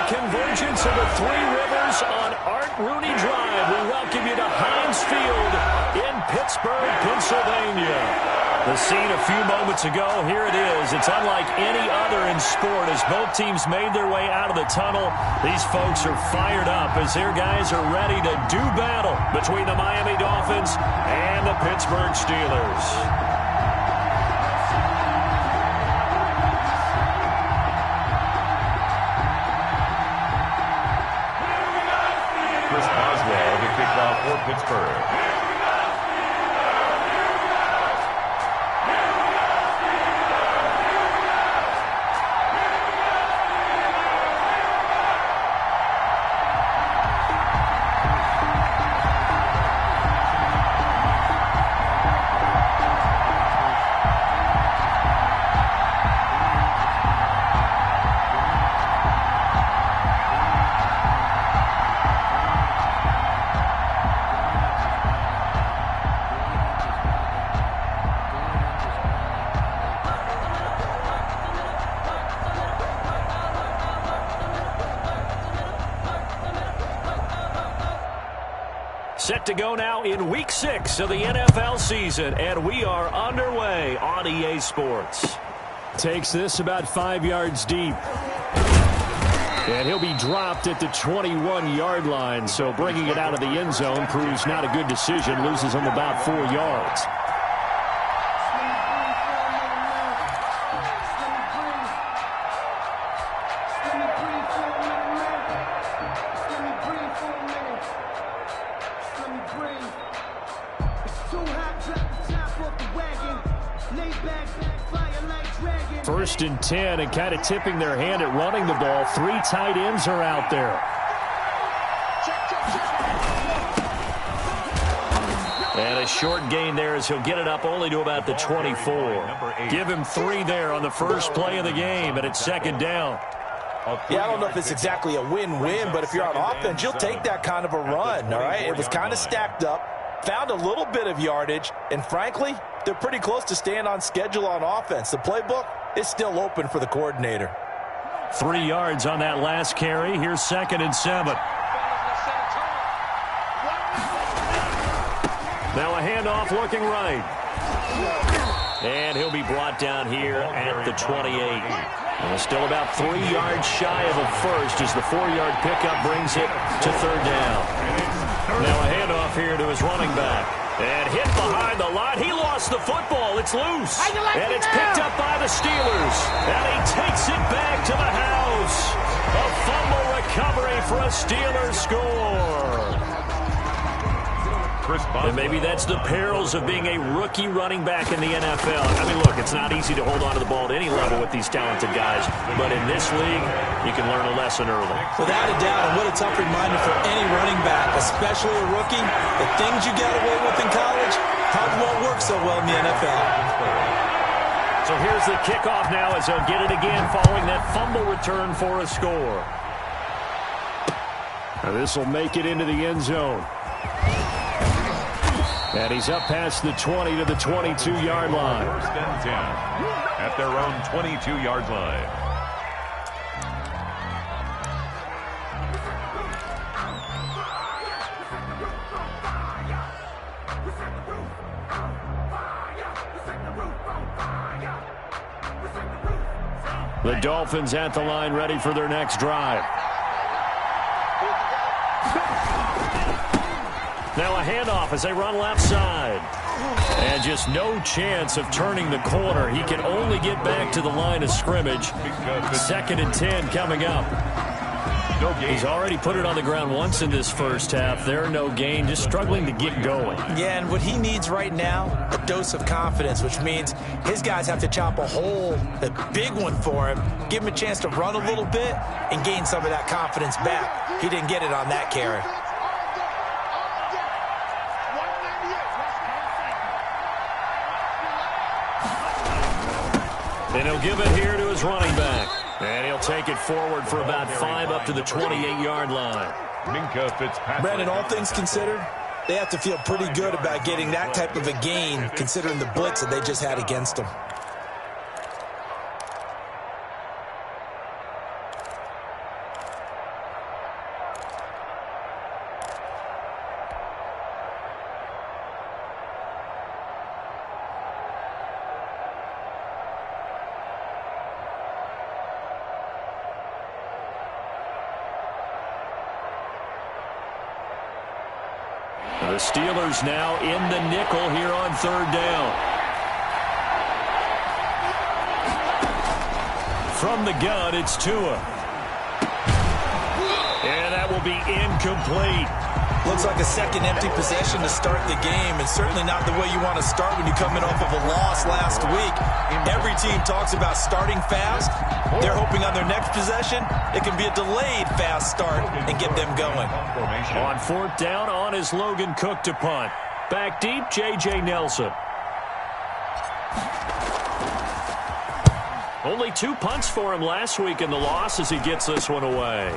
convergence of the Three Rivers on Art Rooney Drive. We welcome you to Heinz Field in Pittsburgh, Pennsylvania. The scene a few moments ago, here it is. It's unlike any other in sport as both teams made their way out of the tunnel. These folks are fired up as their guys are ready to do battle between the Miami Dolphins and the Pittsburgh Steelers. For Pittsburgh. Set to go now in Week 6 of the NFL season, and we are underway on EA Sports. Takes this about 5 yards deep. And he'll be dropped at the 21-yard line, so bringing it out of the end zone proves not a good decision, loses him about 4 yards. First and 10, and kind of tipping their hand at running the ball. 3 tight ends are out there. And a short gain there as he'll get it up only to about the 24. Give him 3 there on the first play of the game, and it's second down. Yeah, I don't know if it's exactly a win-win, but if you're on offense, you'll take that kind of a run, all right? It was kind of stacked up, found a little bit of yardage, and frankly, they're pretty close to staying on schedule on offense. The playbook is still open for the coordinator. 3 yards on that last carry. Here's second and 7. Now a handoff looking right. And he'll be brought down here at the 28. And still about 3 yards shy of a first as the 4-yard pickup brings it to third down. Now a handoff here to his running back. And hit behind the line. He lost the football. It's loose. And it's picked up by the Steelers. And he takes it back to the house. A fumble recovery for a Steelers score. And maybe that's the perils of being a rookie running back in the NFL. I mean, look, it's not easy to hold on to the ball at any level with these talented guys. But in this league, you can learn a lesson early. Without a doubt, and what a tough reminder for any running back, especially a rookie. The things you got away with in college probably won't work so well in the NFL. So here's the kickoff now as they'll get it again following that fumble return for a score. Now this will make it into the end zone. And he's up past the 20 to the 22-yard line. First and 10 at their own 22-yard line. The Dolphins at the line ready for their next drive. Now a handoff as they run left side. And just no chance of turning the corner. He can only get back to the line of scrimmage. Second and 10 coming up. He's already put it on the ground once in this first half. There, no gain, just struggling to get going. Yeah, and what he needs right now, a dose of confidence, which means his guys have to chop a hole, a big one for him, give him a chance to run a little bit and gain some of that confidence back. He didn't get it on that carry. And he'll give it here to his running back. And he'll take it forward for about 5 up to the 28-yard line. Brandon, all things considered, they have to feel pretty good about getting that type of a gain considering the blitz that they just had against them. The Steelers now in the nickel here on third down. From the gun, it's Tua. And that will be incomplete. Looks like a second empty possession to start the game, and certainly not the way you want to start when you're coming off of a loss last week. Every team talks about starting fast. They're hoping on their next possession, it can be a delayed fast start and get them going. On fourth down, on is Logan Cook to punt. Back deep, J.J. Nelson. Only 2 punts for him last week in the loss as he gets this one away.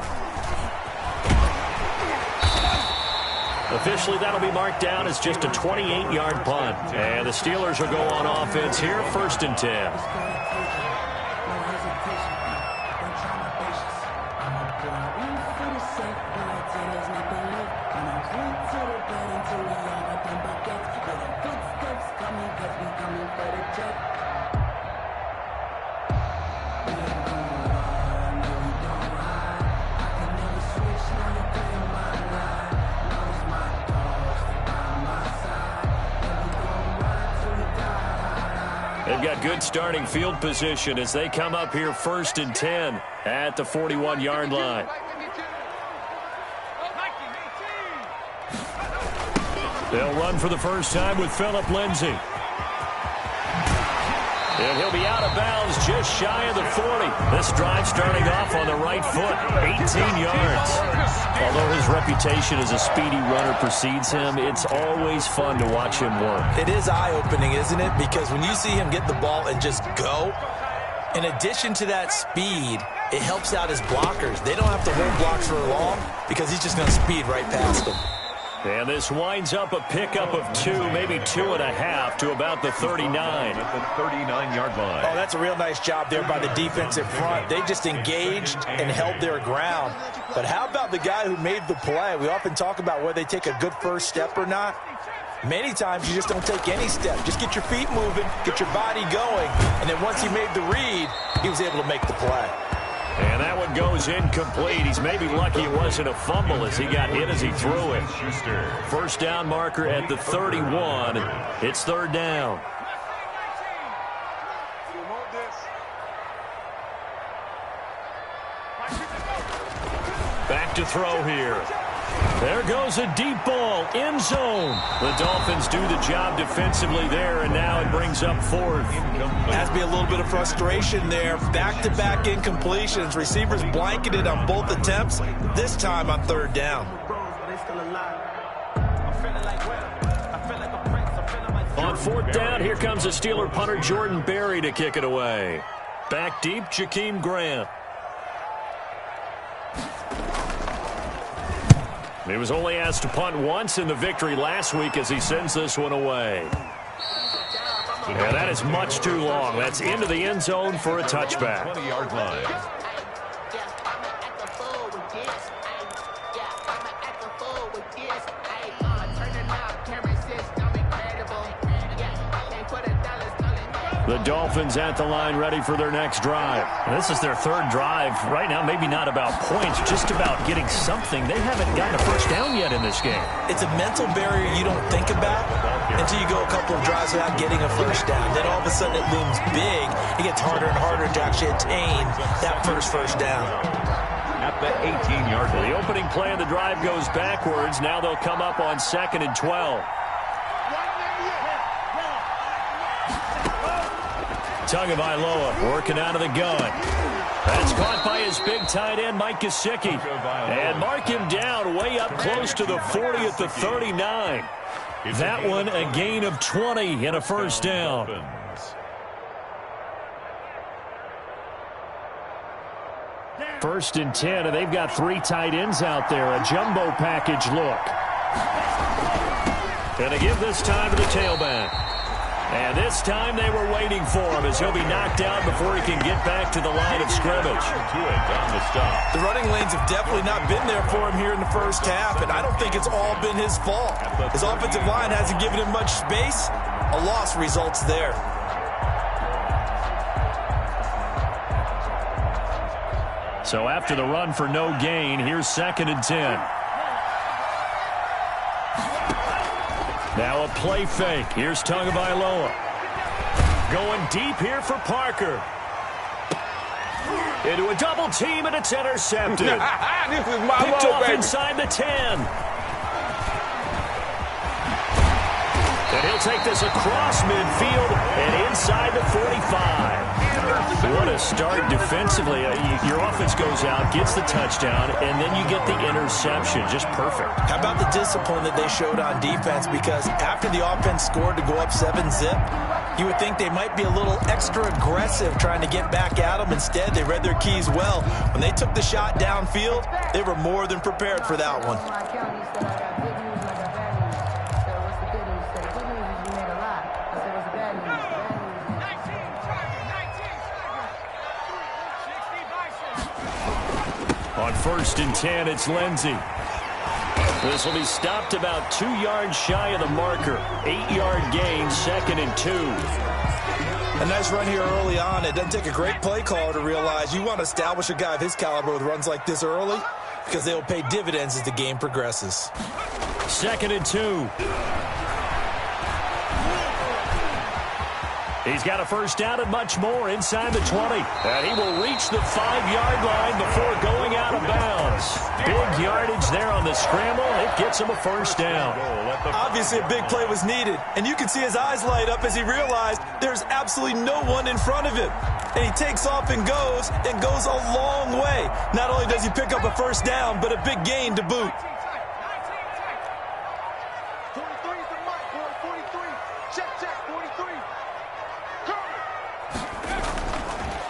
Officially, that'll be marked down as just a 28-yard punt. And the Steelers will go on offense here, 1st and 10. They've got good starting field position as they come up here 1st and 10 at the 41-yard line. They'll run for the first time with Phillip Lindsay. And he'll be out of bounds just shy of the 40. This drive starting off on the right foot, 18 yards. Although his reputation as a speedy runner precedes him, it's always fun to watch him work. It is eye-opening, isn't it? Because when you see him get the ball and just go, in addition to that speed, it helps out his blockers. They don't have to hold blocks for long because he's just going to speed right past them. And this winds up a pickup of 2, maybe 2.5 to about the 39. At the 39-yard line. Oh, that's a real nice job there by the defensive front. They just engaged and held their ground. But how about the guy who made the play? We often talk about whether they take a good first step or not. Many times you just don't take any step. Just get your feet moving, get your body going, and then once he made the read, he was able to make the play. And that one goes incomplete. He's maybe lucky it wasn't a fumble as he got hit as he threw it. First down marker at the 31. It's third down. Back to throw here. There goes a deep ball, end zone. The Dolphins do the job defensively there, and now it brings up 4th. Has to be a little bit of frustration there. Back-to-back incompletions. Receivers blanketed on both attempts, this time on third down. On fourth down, here comes a Steeler punter, Jordan Berry, to kick it away. Back deep, Jakeem Grant. He was only asked to punt once in the victory last week as he sends this one away. Yeah, that is much too long. That's into the end zone for a touchback. 20-yard line. The Dolphins at the line ready for their next drive. And this is their third drive. Right now, maybe not about points, just about getting something. They haven't gotten a first down yet in this game. It's a mental barrier you don't think about until you go a couple of drives without getting a first down. Then all of a sudden it looms big. It gets harder and harder to actually attain that first down. At the 18-yard line. The opening play of the drive goes backwards. Now they'll come up on 2nd and 12. Tagovailoa working out of the gun. That's caught by his big tight end, Mike Gesicki. And mark him down way up close to the 40 at the 39. That one a gain of 20 and a first down. First and 10, and they've got 3 tight ends out there. A jumbo package look. And to give this time to the tailback. And this time they were waiting for him as he'll be knocked down before he can get back to the line of scrimmage. Down the stop. The running lanes have definitely not been there for him here in the first half, and I don't think it's all been his fault. His offensive line hasn't given him much space. A loss results there. So after the run for no gain, here's 2nd and 10. Now a play fake. Here's Tagovailoa. Going deep here for Parker. Into a double team, and it's intercepted. This is my Picked low, off baby. inside the 10. And he'll take this across midfield and inside the 45. What a start defensively. Your offense goes out, gets the touchdown, and then you get the interception. Just perfect. How about the discipline that they showed on defense? Because after the offense scored to go up 7-zip, you would think they might be a little extra aggressive trying to get back at them. Instead, they read their keys well. When they took the shot downfield, they were more than prepared for that one. On 1st and 10, it's Lindsey. This will be stopped about 2 yards shy of the marker. 8-yard gain, 2nd and 2. A nice run here early on. It doesn't take a great play caller to realize you want to establish a guy of his caliber with runs like this early because they will pay dividends as the game progresses. 2nd and 2. He's got a first down and much more inside the 20. And he will reach the 5-yard line before going out of bounds. Big yardage there on the scramble. It gets him a first down. Obviously, a big play was needed. And you can see his eyes light up as he realized there's absolutely no one in front of him. And he takes off and goes a long way. Not only does he pick up a first down, but a big gain to boot.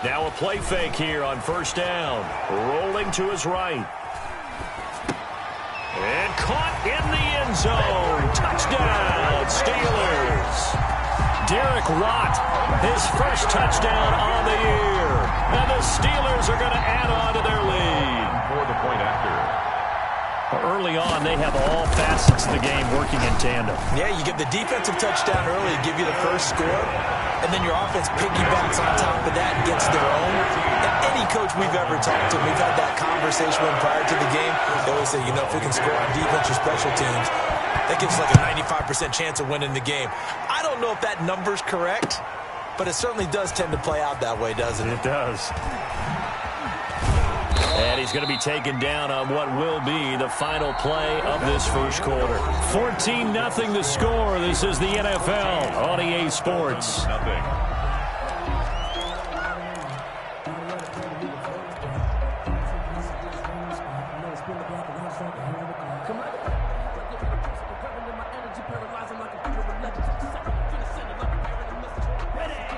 Now a play fake here on 1st down. Rolling to his right. And caught in the end zone. Touchdown, Steelers. Derek Watt, his first touchdown on the year. And the Steelers are going to add on to their lead. For the point after. Early on, they have all facets of the game working in tandem. Yeah, you get the defensive touchdown early, give you the first score, and then your offense piggybacks on top of that and gets their own. And any coach we've ever talked to, we've had that conversation with prior to the game. They always say, if we can score on defense or special teams, that gives like a 95% chance of winning the game. I don't know if that number's correct, but it certainly does tend to play out that way, doesn't it? It does. And he's going to be taken down on what will be the final play of this first quarter. 14-0 the score. This is the NFL on EA Sports.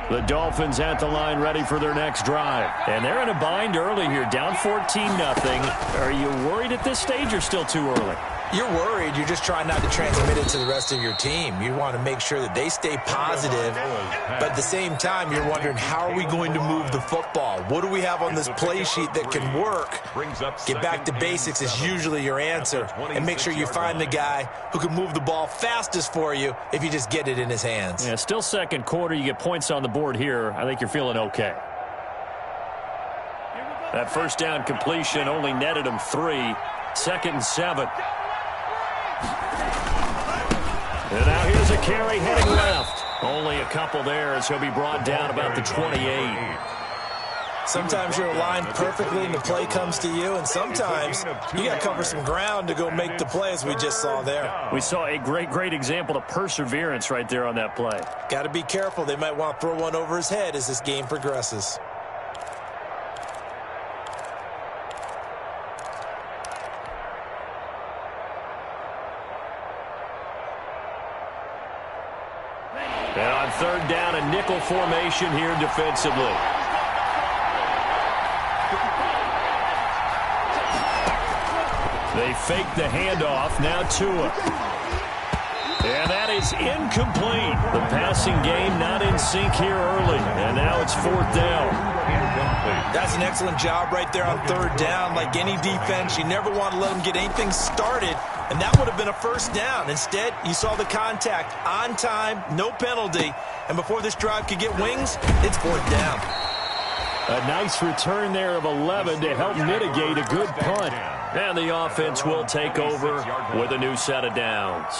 The Dolphins at the line ready for their next drive. And they're in a bind early here, down 14-0. Are you worried at this stage or still too early? You're worried. You're just trying not to transmit it to the rest of your team. You want to make sure that they stay positive, but at the same time, you're wondering, how are we going to move the football? What do we have on this play sheet that can work? Get back to basics is usually your answer, and make sure you find the guy who can move the ball fastest for you if you just get it in his hands. Yeah, still second quarter. You get points on the board here. I think you're feeling okay. That first down completion only netted him 3. 2nd and 7. And now here's a carry heading left. Only a couple there as he'll be brought down about the 28. Sometimes you're aligned perfectly and the play comes to you, and sometimes you got to cover some ground to go make the play, as we just saw there. We saw a great example of perseverance right there on that play. Got to be careful. They might want to throw one over his head as this game progresses. And on 3rd down, a nickel formation here defensively. They fake the handoff. Now Tua. And that is incomplete. The passing game not in sync here early. And now it's 4th down. That's an excellent job right there on 3rd down. Like any defense, you never want to let them get anything started. And that would have been a first down. Instead, you saw the contact on time, no penalty. And before this drive could get wings, it's 4th down. A nice return there of 11 to help mitigate a good punt. And the offense will take over with a new set of downs.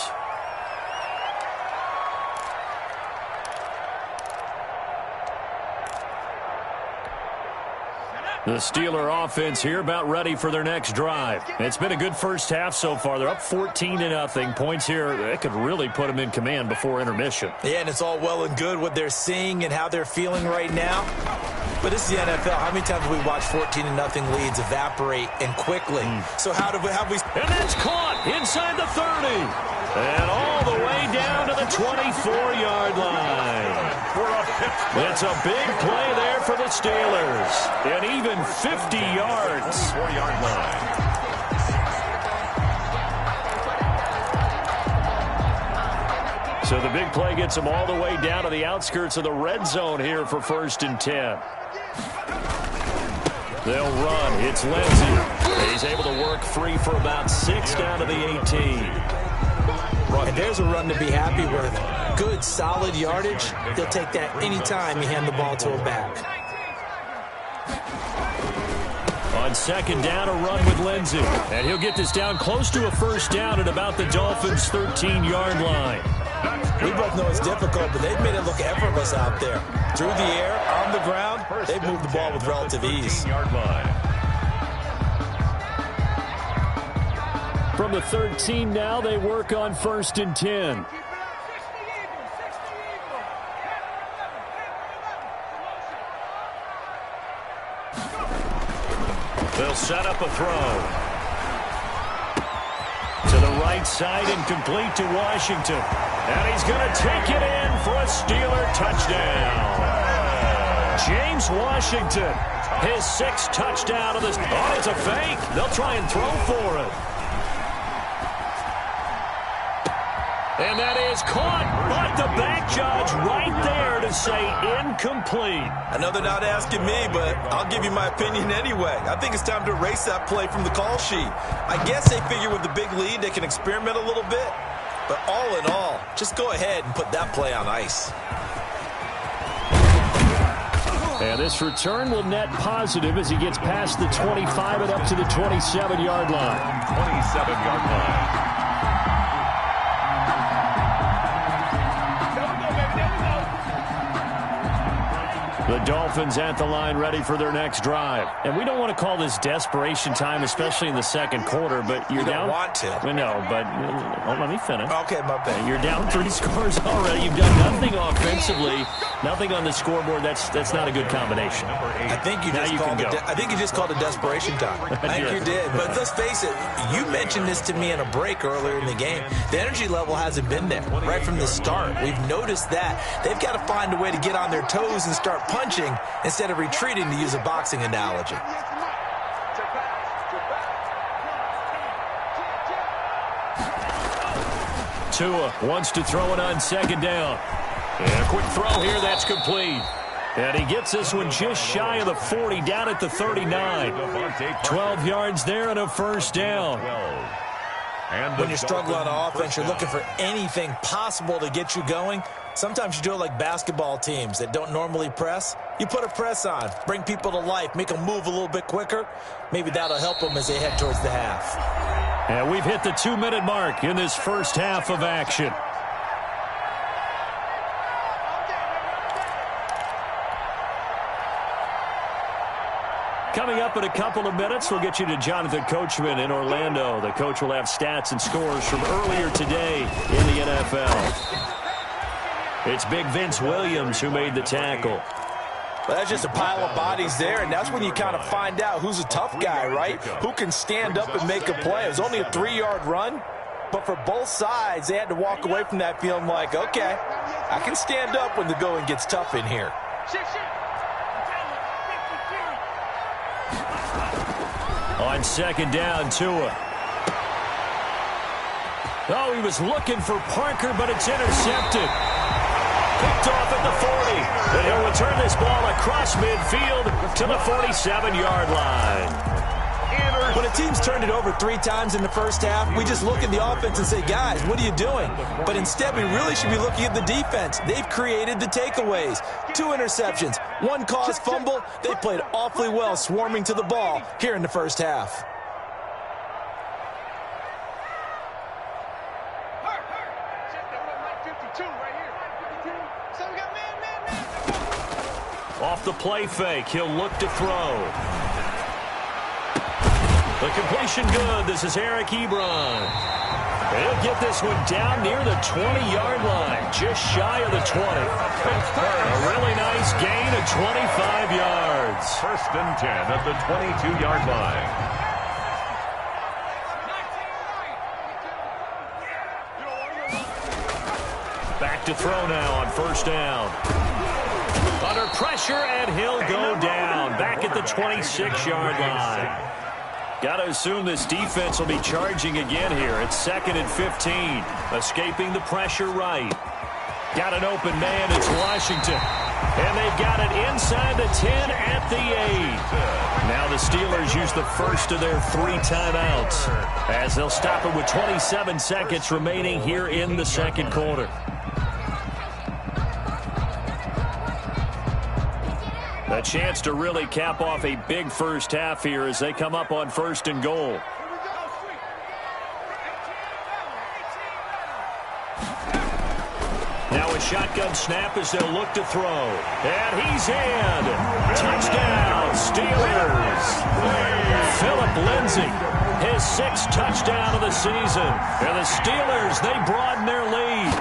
The Steeler offense here about ready for their next drive. It's been a good first half so far. They're up 14-0. Points here, that could really put them in command before intermission. Yeah, and it's all well and good what they're seeing and how they're feeling right now. But this is the NFL. How many times have we watched 14-0 leads evaporate and quickly? So have we... And that's caught inside the 30. And all the way down to the 24-yard line. It's a big play there for the Steelers. And even 50 yards. 4-yard line. So the big play gets them all the way down to the outskirts of the red zone here for 1st and 10. They'll run. It's Lindsey. He's able to work free for about 6 down to the 18. And there's a run to be happy with. Good, solid yardage. They'll take that anytime you hand the ball to a back. On 2nd down, a run with Lindsey. And he'll get this down close to a 1st down at about the Dolphins' 13-yard line. We both know it's difficult, but they've made it look effortless out there. Through the air, on the ground, they've moved the ball with relative ease. 13-yard line. From the 13 now, they work on 1st and 10. They'll set up a throw. To the right side and complete to Washington. And he's going to take it in for a Steeler touchdown. James Washington, his 6th touchdown of this. Oh, it's a fake. They'll try and throw for it. And that is caught, but the back judge right there to say incomplete. I know they're not asking me, but I'll give you my opinion anyway. I think it's time to erase that play from the call sheet. I guess they figure with the big lead they can experiment a little bit. But all in all, just go ahead and put that play on ice. And this return will net positive as he gets past the 25 and up to the 27-yard line. 27-yard line. The Dolphins at the line ready for their next drive. And we don't want to call this desperation time, especially in the 2nd quarter, but you're down. You don't want to. No, but let me finish. Okay, my bad. You're down 3 scores already. You've done nothing offensively, nothing on the scoreboard. That's not a good combination. I think you just called it desperation time. I think you did. But let's face it, you mentioned this to me in a break earlier in the game. The energy level hasn't been there right from the start. We've noticed that. They've got to find a way to get on their toes and start punching instead of retreating, to use a boxing analogy. Tua wants to throw it on 2nd down. And a quick throw here, that's complete. And he gets this one just shy of the 40, down at the 39. 12 yards there and a 1st down. When you're struggling on offense, you're looking for anything possible to get you going. Sometimes you do it like basketball teams that don't normally press. You put a press on, bring people to life, make them move a little bit quicker. Maybe that'll help them as they head towards the half. And we've hit the 2-minute mark in this first half of action. Coming up in a couple of minutes, we'll get you to Jonathan Coachman in Orlando. The coach will have stats and scores from earlier today in the NFL. It's Big Vince Williams who made the tackle. Well, that's just a pile of bodies there, and that's when you kind of find out who's a tough guy, right? Who can stand up and make a play. It was only a 3-yard run, but for both sides, they had to walk away from that feeling like, okay, I can stand up when the going gets tough in here. On 2nd down, Tua. Oh, he was looking for Parker, but it's intercepted. Picked off at the 40. And he'll return this ball across midfield to the 47-yard line. When a team's turned it over 3 times in the first half, we just look at the offense and say, guys, what are you doing? But instead, we really should be looking at the defense. They've created the takeaways. 2 interceptions, 1 caused fumble. They played awfully well swarming to the ball here in the first half. Off the play fake, he'll look to throw. The completion good. This is Eric Ebron. He'll get this one down near the 20-yard line, just shy of the 20. A really nice gain of 25 yards. 1st and 10 at the 22-yard line. Back to throw now on 1st down. Under pressure, and he'll go down. Back at the 26-yard line. Got to assume this defense will be charging again here. It's 2nd and 15. Escaping the pressure right. Got an open man. It's Washington. And they've got it inside the 10 at the 8. Now the Steelers use the first of their 3 timeouts as they'll stop it with 27 seconds remaining here in the 2nd quarter. A chance to really cap off a big first half here as they come up on 1st and goal. Now a shotgun snap as they'll look to throw. And he's in. Touchdown, Steelers. Philip Lindsay, his 6th touchdown of the season. And the Steelers, they broaden their lead.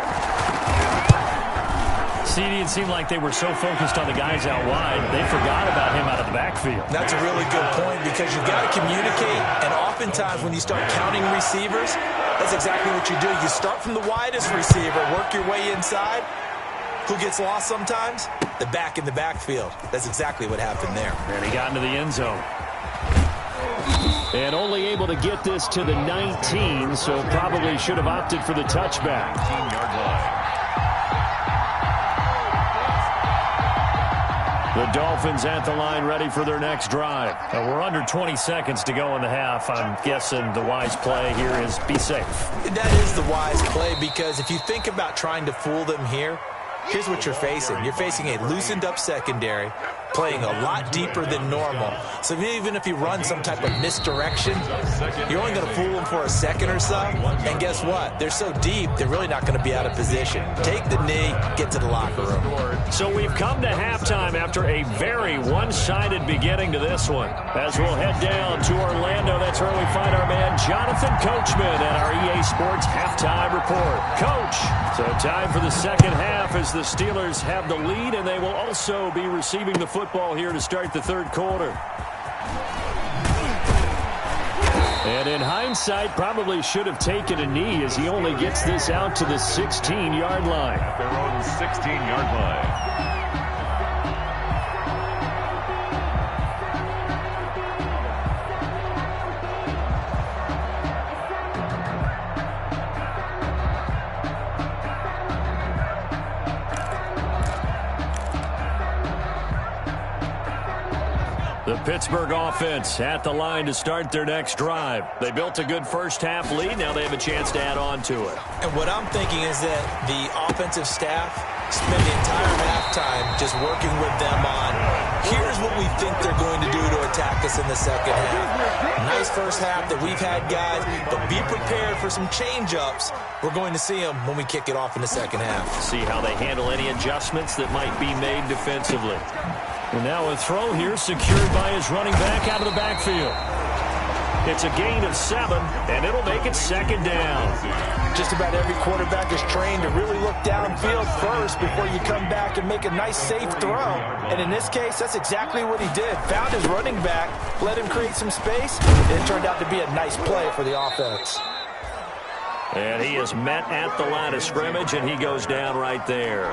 CD, it seemed like they were so focused on the guys out wide, they forgot about him out of the backfield. That's a really good point because you've got to communicate, and oftentimes when you start counting receivers, that's exactly what you do. You start from the widest receiver, work your way inside. Who gets lost sometimes? The back in the backfield. That's exactly what happened there. And he got into the end zone. And only able to get this to the 19, so probably should have opted for the touchback. 19-yard line. The Dolphins at the line ready for their next drive. We're under 20 seconds to go in the half. I'm guessing the wise play here is be safe. That is the wise play because if you think about trying to fool them here, here's what you're facing. You're facing a loosened up secondary, playing a lot deeper than normal. So even if you run some type of misdirection, you're only going to fool them for a second or so. And guess what? They're so deep, they're really not going to be out of position. Take the knee, get to the locker room. So we've come to halftime after a very one-sided beginning to this one. As we'll head down to Orlando, that's where we find our man Jonathan Coachman at our EA Sports Halftime Report. Coach, so time for the second half as the Steelers have the lead, and they will also be receiving the football here to start the 3rd quarter. And in hindsight, probably should have taken a knee as he only gets this out to the 16-yard line. At their own 16-yard line. The Pittsburgh offense at the line to start their next drive. They built a good first half lead. Now they have a chance to add on to it. And what I'm thinking is that the offensive staff spend the entire halftime just working with them on, here's what we think they're going to do to attack us in the second half. Nice first half that we've had, guys, but be prepared for some change-ups. We're going to see them when we kick it off in the second half. See how they handle any adjustments that might be made defensively. And now a throw here secured by his running back out of the backfield. It's a gain of 7, and it'll make it 2nd down. Just about every quarterback is trained to really look downfield first before you come back and make a nice, safe throw. And in this case, that's exactly what he did. Found his running back, let him create some space, and it turned out to be a nice play for the offense. And he is met at the line of scrimmage, and he goes down right there.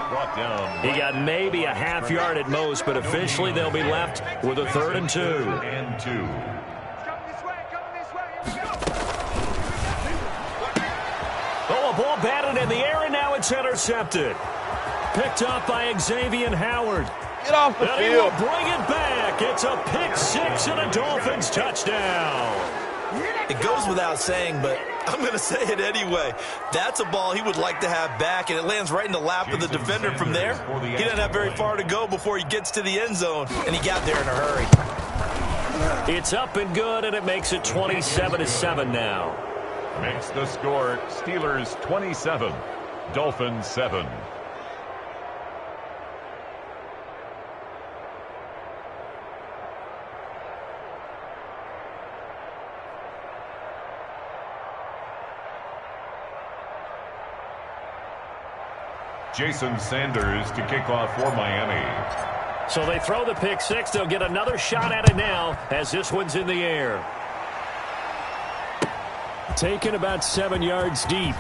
He got maybe a half yard at most, but officially they'll be left with a 3rd and 2. Oh, a ball batted in the air, and now it's intercepted. Picked up by Xavier Howard. Get off the field. He will bring it back. It's a pick 6 and a Dolphins touchdown. It goes without saying, but I'm going to say it anyway. That's a ball he would like to have back, and it lands right in the lap of the defender from there. He doesn't have very far to go before he gets to the end zone, and he got there in a hurry. It's up and good, and it makes it 27-7 now. Makes the score Steelers 27, Dolphins 7. Jason Sanders to kick off for Miami. So they throw the pick six. They'll get another shot at it now as this one's in the air. Taken about 7 yards deep.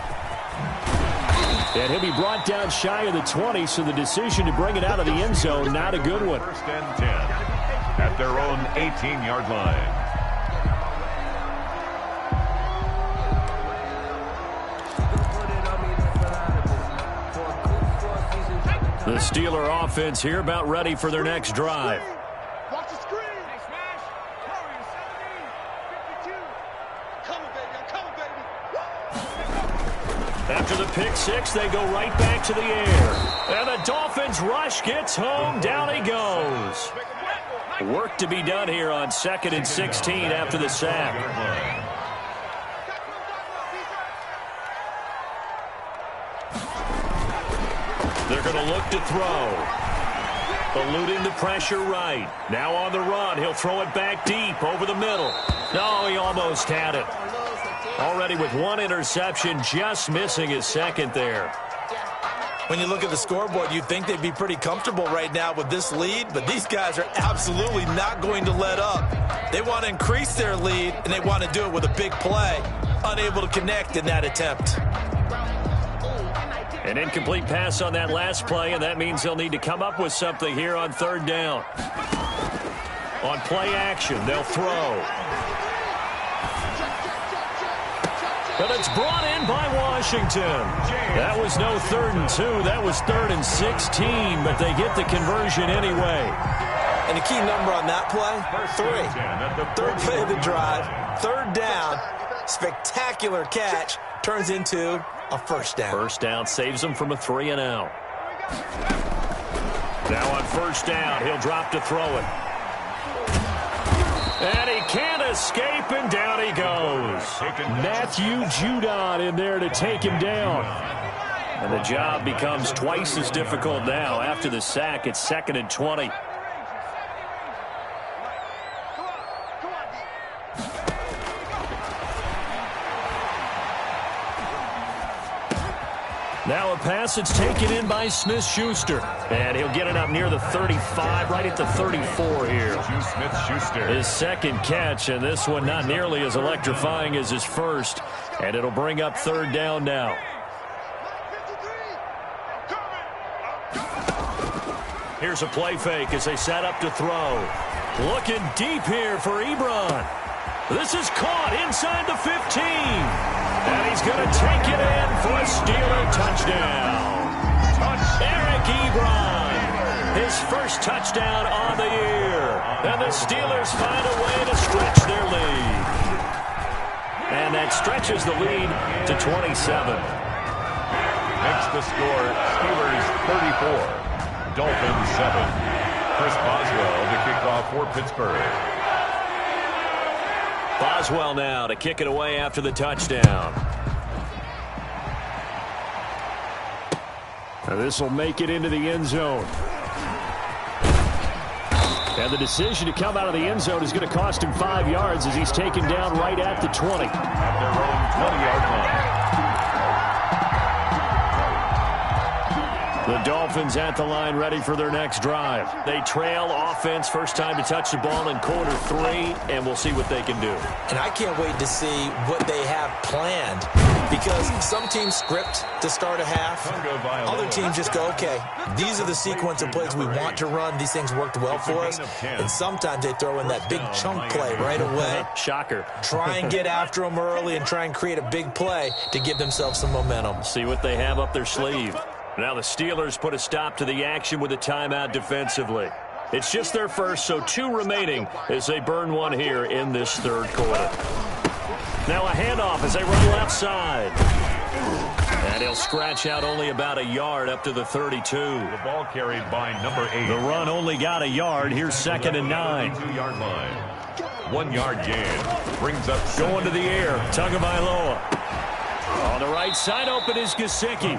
And he'll be brought down shy of the 20, so the decision to bring it out of the end zone, not a good one. First and 10 at their own 18-yard line. The Steeler offense here about ready for their next drive. Watch the screen. Hey, smash. Hurry, 17, 52. Coming, baby. I'm coming, baby. After the pick six, they go right back to the air. And the Dolphins rush gets home. Down he goes. Work to be done here on 2nd and 16 after the sack. They're going to look to throw. Eluding the pressure right. Now on the run. He'll throw it back deep over the middle. No, he almost had it. Already with one interception, just missing his second there. When you look at the scoreboard, you'd think they'd be pretty comfortable right now with this lead, but these guys are absolutely not going to let up. They want to increase their lead, and they want to do it with a big play. Unable to connect in that attempt. An incomplete pass on that last play, and that means they'll need to come up with something here on 3rd down. On play action, they'll throw. But it's brought in by Washington. That was no 3rd and 2. That was 3rd and 16, but they get the conversion anyway. And the key number on that play, 3. Third play of the drive, 3rd down, spectacular catch, turns into a first down. First down saves them from a 3 and out. Now on 1st down, he'll drop to throw it. And he can't escape, and down he goes. Matthew Judon in there to take him down. And the job becomes twice as difficult now. After the sack, it's 2nd and 20. Now a pass that's taken in by Smith-Schuster. And he'll get it up near the 35, right at the 34 here. Smith-Schuster. His second catch, and this one not nearly as electrifying as his first. And it'll bring up 3rd down now. Here's a play fake as they set up to throw. Looking deep here for Ebron. This is caught inside the 15. And he's going to take it in for a Steeler touchdown. Eric Ebron, his first touchdown on the year. And the Steelers find a way to stretch their lead. And that stretches the lead to 27. Makes the score Steelers 34, Dolphins 7. Chris Boswell to kick off for Pittsburgh. Boswell now to kick it away after the touchdown. And this will make it into the end zone. And the decision to come out of the end zone is going to cost him 5 yards as he's taken down right at the 20. At their own 20-yard line. The Dolphins at the line ready for their next drive. They trail offense, first time to touch the ball in quarter 3, and we'll see what they can do. And I can't wait to see what they have planned, because some teams script to start a half. Other teams just go, okay, these are the sequence of plays we want to run. These things worked well for us. And sometimes they throw in that big chunk play right away. Shocker. Try and get after them early and try and create a big play to give themselves some momentum. See what they have up their sleeve. Now the Steelers put a stop to the action with a timeout defensively. It's just their first, so 2 remaining as they burn one here in this 3rd quarter. Now a handoff as they run left side. And he'll scratch out only about a yard up to the 32. The ball carried by number 8. The run only got a yard. Here's 2nd and 9. 2-yard line. 1-yard gain. Brings up going to the air. Tagovailoa. On the right side, open is Gesicki.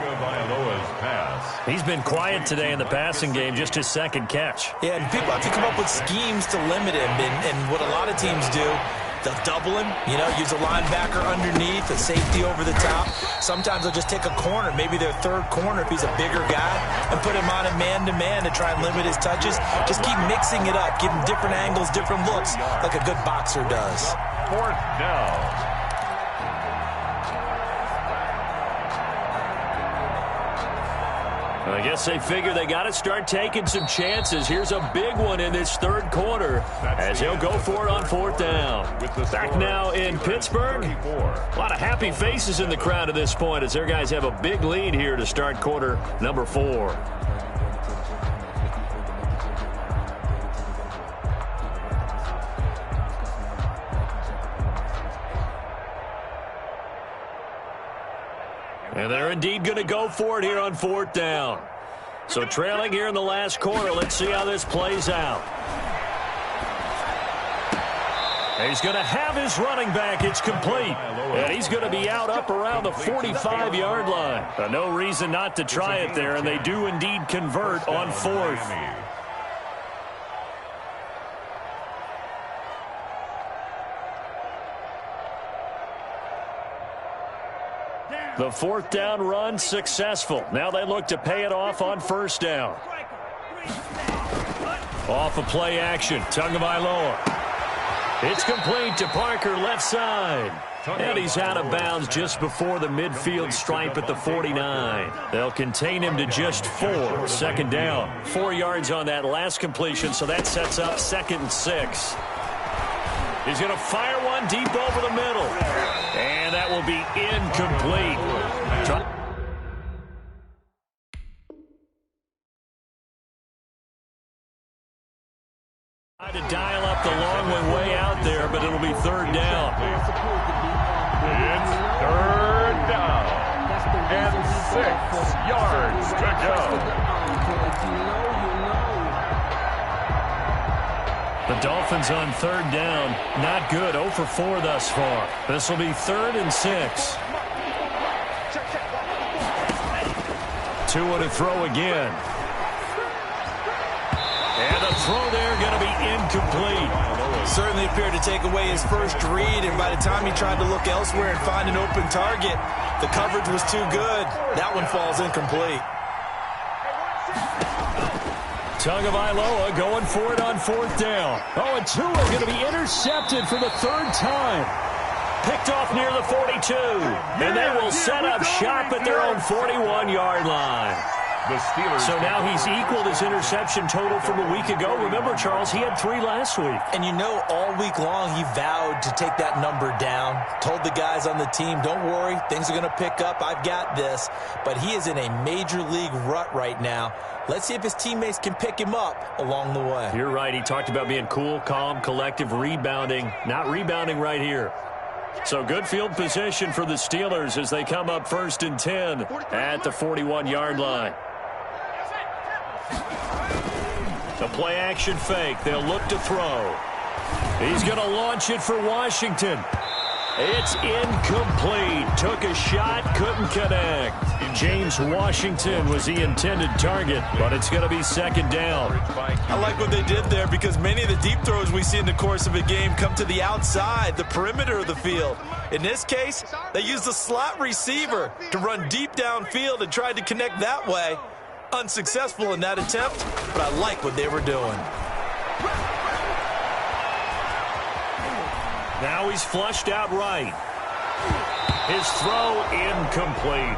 He's been quiet today in the passing game, just his second catch. Yeah, and people have to come up with schemes to limit him. And what a lot of teams do They'll double him, use a linebacker underneath, a safety over the top. Sometimes they'll just take a corner, maybe their third corner if he's a bigger guy, and put him on a man-to-man to try and limit his touches. Just keep mixing it up, give him different angles, different looks, like a good boxer does. 4th down. I guess they figure they got to start taking some chances. Here's a big one in this third quarter as he'll go for it on 4th down. Back now in Pittsburgh. A lot of happy faces in the crowd at this point as their guys have a big lead here to start quarter number 4. And they're indeed going to go for it here on 4th down. So trailing here in the last quarter. Let's see how this plays out. He's going to have his running back. It's complete. And he's going to be out up around the 45-yard line. No reason not to try it there, and they do indeed convert on 4th. The 4th down run successful. Now they look to pay it off on 1st down. Off of play action. Tagovailoa. It's complete to Parker left side. And he's out of bounds just before the midfield stripe at the 49. They'll contain him to just 4. 2nd down. 4 yards on that last completion, so that sets up 2nd and 6. He's going to fire one deep over the middle. And that will be incomplete. Try to dial up the long one way out there, but it'll be 3rd down. It's 3rd down. And 6 yards to go. The Dolphins on 3rd down. Not good. 0 for 4 thus far. This will be 3rd and 6. 2 on a throw again. And the throw there going to be incomplete. Certainly appeared to take away his first read, and by the time he tried to look elsewhere and find an open target, the coverage was too good. That one falls incomplete. Tagovailoa going for it on 4th down. Oh, and Tua going to be intercepted for the 3rd time. Picked off near the 42. And they will set up shop at their own 41-yard line. The Steelers. So now he's equaled his interception total from a week ago. Remember, Charles, he had 3 last week. And all week long he vowed to take that number down. Told the guys on the team, don't worry, things are going to pick up. I've got this. But he is in a major league rut right now. Let's see if his teammates can pick him up along the way. You're right. He talked about being cool, calm, collective, rebounding. Not rebounding right here. So good field position for the Steelers as they come up 1st and 10 at the 41-yard line. The play action fake. They'll look to throw. He's going to launch it for Washington. It's incomplete. Took a shot, couldn't connect. James Washington was the intended target, but it's going to be 2nd down. I like what they did there because many of the deep throws we see in the course of a game come to the outside, the perimeter of the field. In this case, they used the slot receiver to run deep downfield and tried to connect that way. Unsuccessful in that attempt, but I like what they were doing. Now he's flushed out right. His throw incomplete.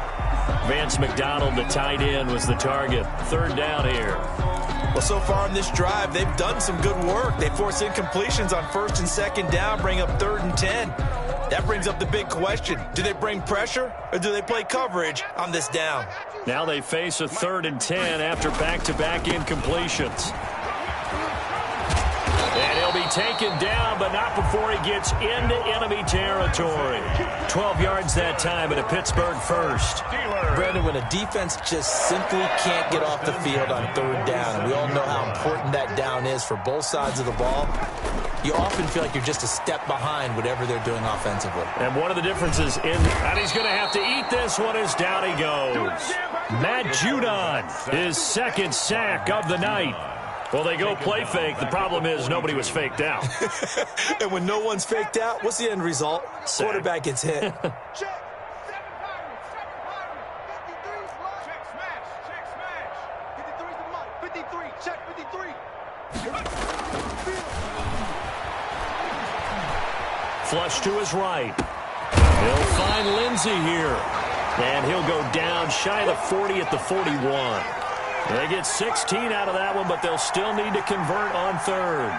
Vance McDonald, the tight end, was the target. 3rd down here. Well, so far in this drive, they've done some good work. They force incompletions on 1st and 2nd down, bring up 3rd and 10. That brings up the big question. Do they bring pressure or do they play coverage on this down? Now they face a 3rd and 10 after back-to-back incompletions. And he'll be taken down, but not before he gets into enemy territory. 12 yards that time at a Pittsburgh 1st. Brandon, when a defense just simply can't get off the field on 3rd down, and we all know how important that down is for both sides of the ball, you often feel like you're just a step behind whatever they're doing offensively. And one of the differences and he's going to have to eat this one as down he goes. Matt Judon, his 2nd sack of the night. Well, they go play fake. The problem is nobody was faked out. And when no one's faked out, what's the end result? Sack. Quarterback gets hit. Flush to his right. He'll find Lindsey here. And he'll go down shy of the 40 at the 41. They get 16 out of that one, but they'll still need to convert on third.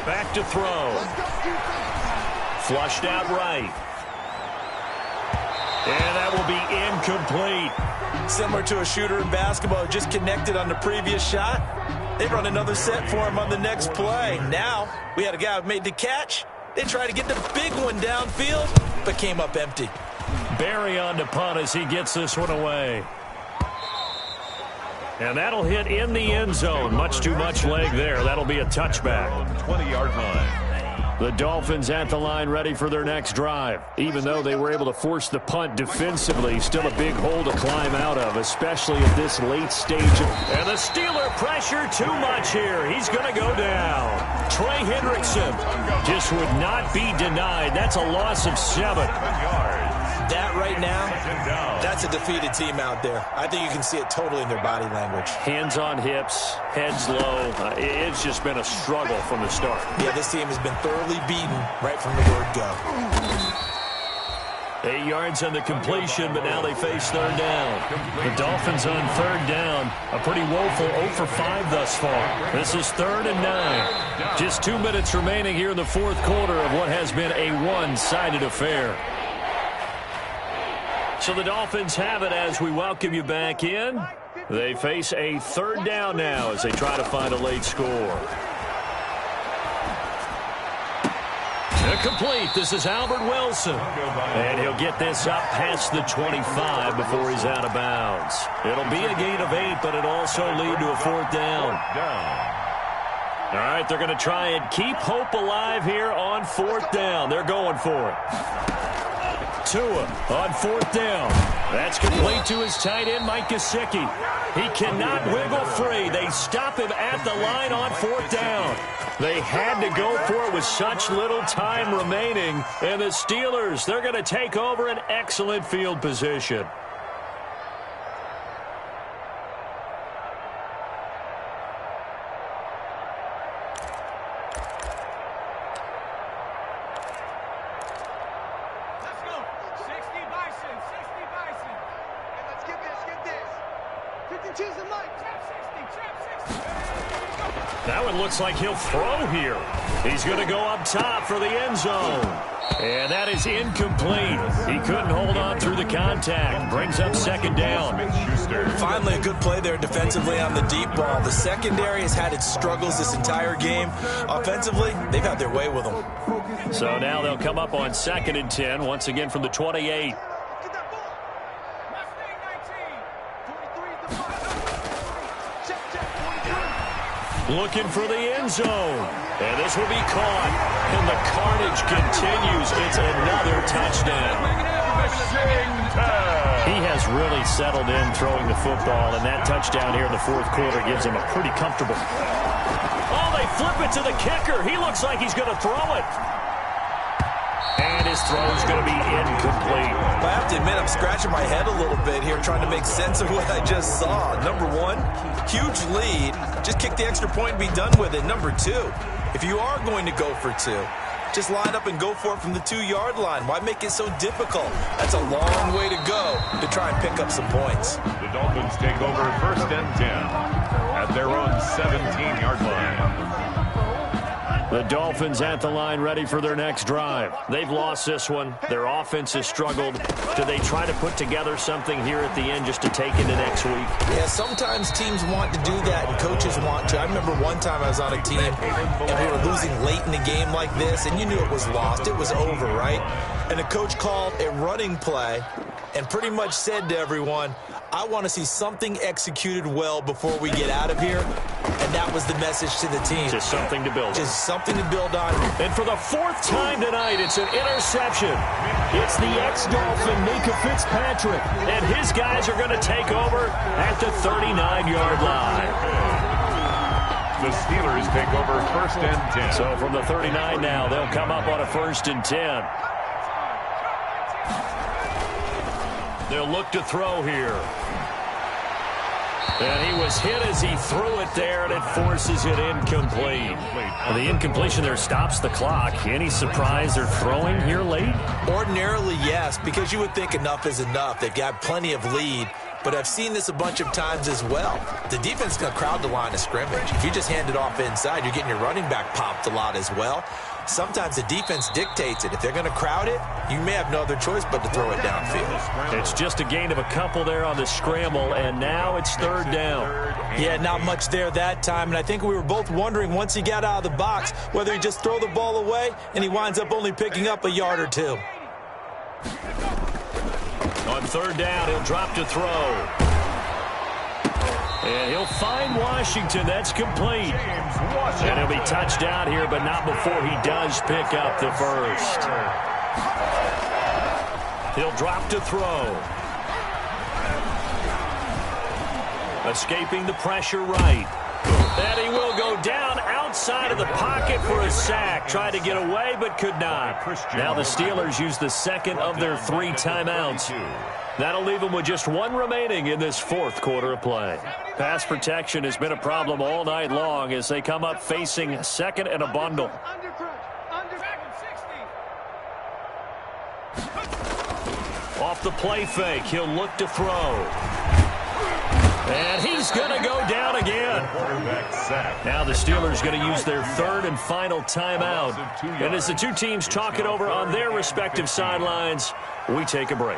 Back to throw. Flushed out right. And that will be incomplete. Similar to a shooter in basketball, just connected on the previous shot. They run another set for him on the next play. Now, we had a guy who made the catch. They tried to get the big one downfield, but came up empty. Barry on to punt as he gets this one away. And that'll hit in the end zone. Much too much leg there. That'll be a touchback. 20-yard line. The Dolphins at the line ready for their next drive. Even though they were able to force the punt defensively, still a big hole to climb out of, especially at this late stage. And the Steeler pressure too much here. He's going to go down. Trey Hendrickson just would not be denied. That's a loss of 7. That right now, that's a defeated team out there. I think you can see it totally in their body language. Hands on hips, heads low. It's just been a struggle from the start. Yeah, this team has been thoroughly beaten right from the word go. 8 yards on the completion, but now they face third down. The Dolphins on third down. A pretty woeful 0 for 5 thus far. This is 3rd and 9. Just 2 minutes remaining here in the fourth quarter of what has been a one-sided affair. So the Dolphins have it as we welcome you back in. They face a third down now as they try to find a late score. Complete. This is Albert Wilson. And he'll get this up past the 25 before he's out of bounds. It'll be a gain of 8, but it'll also lead to a fourth down. All right, they're going to try and keep hope alive here on fourth down. They're going for it. Tua on fourth down. That's complete to his tight end, Mike Gesicki. He cannot wiggle free. They stop him at the line on fourth down. They had to go for it with such little time remaining. And the Steelers, they're going to take over an excellent field position. Now it looks like he'll throw here. He's going to go up top for the end zone. And that is incomplete. He couldn't hold on through the contact. Brings up second down. Finally a good play there defensively on the deep ball. The secondary has had its struggles this entire game. Offensively, they've had their way with them. So now they'll come up on 2nd and 10, once again from the 28. Looking for the end zone. And this will be caught. And the carnage continues. It's another touchdown. He has really settled in throwing the football, and that touchdown here in the fourth quarter gives him a pretty comfortable. Oh, they flip it to the kicker. He looks like he's going to throw it. And his throw is going to be incomplete. I have to admit, I'm scratching my head a little bit here trying to make sense of what I just saw. Number one, huge lead. Just kick the extra point and be done with it. Number two, if you are going to go for two, just line up and go for it from the 2-yard line. Why make it so difficult? That's a long way to go to try and pick up some points. The Dolphins take over 1st and 10 at their own 17-yard line. The Dolphins at the line ready for their next drive. They've lost this one. Their offense has struggled. Do they try to put together something here at the end just to take into next week? Yeah, sometimes teams want to do that and coaches want to. I remember one time I was on a team and we were losing late in the game like this, and you knew it was lost. It was over, right? And the coach called a running play and pretty much said to everyone, I want to see something executed well before we get out of here. and that was the message to the team. Just something to build on. Just something to build on. And for the fourth time tonight, it's an interception. It's the ex-Dolphin, Micah Fitzpatrick, and his guys are going to take over at the 39-yard line. The Steelers take over 1st and 10. So from the 39 now, they'll come up on a 1st and 10. They'll look to throw here. And he was hit as he threw it there, and it forces it incomplete. And the incompletion there stops the clock. Any surprise they're throwing here late? Ordinarily, yes, because you would think enough is enough. They've got plenty of lead. But I've seen this a bunch of times as well. The defense is going to crowd the line of scrimmage. If you just hand it off inside, you're getting your running back popped a lot as well. Sometimes the defense dictates it. If they're going to crowd it, you may have no other choice but to throw it downfield. It's just a gain of a couple there on the scramble, and now it's 3rd down. Yeah, not much there that time, and I think we were both wondering once he got out of the box whether he just throw the ball away, and he winds up only picking up a yard or two. On 3rd down, he'll drop to throw. And he'll find Washington. That's complete. And he'll be touched down here, but not before he does pick up the first. He'll drop to throw. Escaping the pressure right. And he will go down outside of the pocket for a sack. Tried to get away, but could not. Now the Steelers use the second of their 3 timeouts. That'll leave them with just 1 remaining in this 4th quarter of play. Pass protection has been a problem all night long as they come up facing 2nd and a bundle. Off the play fake, he'll look to throw. And he's going to go down again. Now the Steelers going to use their 3rd and final timeout. And as the two teams talk it over on their respective sidelines, we take a break.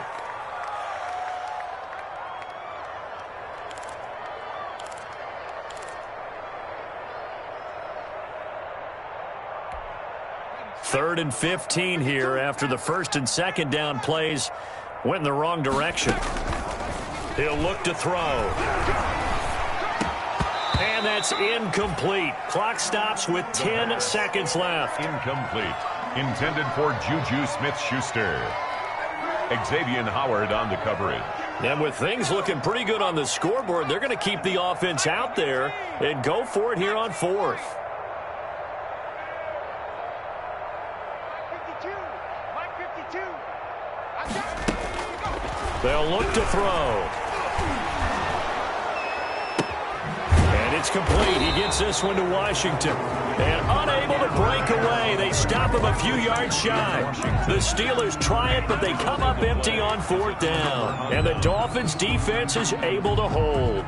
Third and 15 here after the 1st and 2nd down plays went in the wrong direction. He'll look to throw. And that's incomplete. Clock stops with 10 seconds left. Incomplete. Intended for Juju Smith-Schuster. Xavier Howard on the coverage. And with things looking pretty good on the scoreboard, they're going to keep the offense out there and go for it here on 4th. They'll look to throw. And it's complete. He gets this one to Washington. And unable to break away. They stop him a few yards shy. The Steelers try it, but they come up empty on 4th down. And the Dolphins defense is able to hold.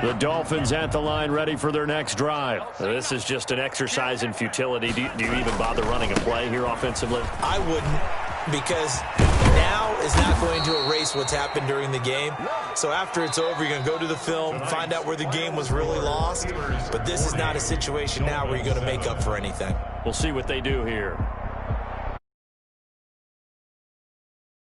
The Dolphins at the line ready for their next drive. This is just an exercise in futility. Do you even bother running a play here offensively? I wouldn't, because now is not going to erase what's happened during the game. So after it's over, you're going to go to the film, find out where the game was really lost. But this is not a situation now where you're going to make up for anything. We'll see what they do here.